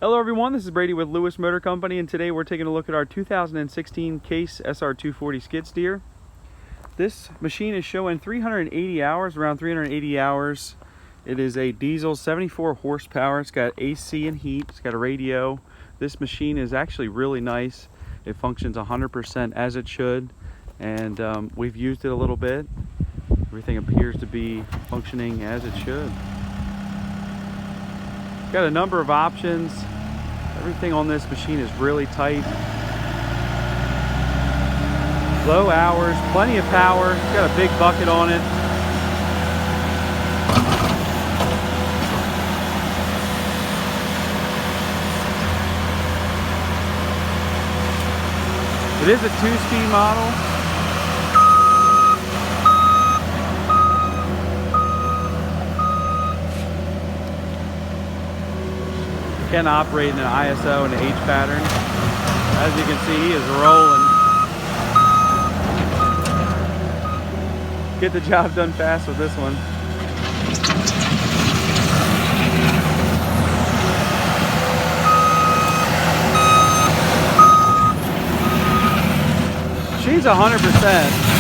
Hello everyone, this is Brady with Lewis Motor Company, and today we're taking a look at our 2016 Case SR240 skid steer. This machine is showing 380 hours, around 380 hours. It is a diesel, 74 horsepower. It's got AC and heat. It's got a radio. This machine is actually really nice. It functions 100% as it should, and we've used it a little bit. Everything appears to be functioning as it should. Got a number of options. Everything on this machine is really tight. Low hours, plenty of power. It's got a big bucket on it. It is a 2-speed model. Can operate in an ISO and an H pattern. As you can see, he is rolling. Get the job done fast with this one. She's 100%.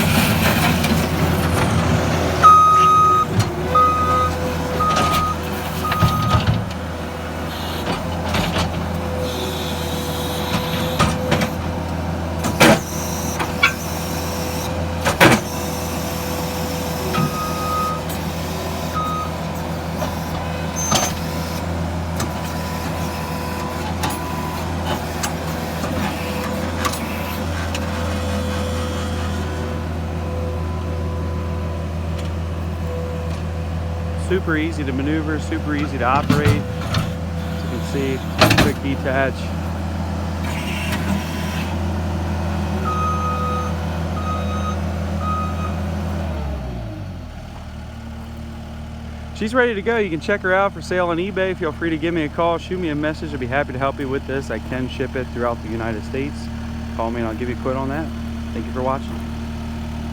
Super easy to maneuver, super easy to operate. As you can see, quick detach. She's ready to go. You can check her out for sale on eBay. Feel free to give me a call, shoot me a message. I'd be happy to help you with this. I can ship it throughout the United States. Call me and I'll give you a quote on that. Thank you for watching.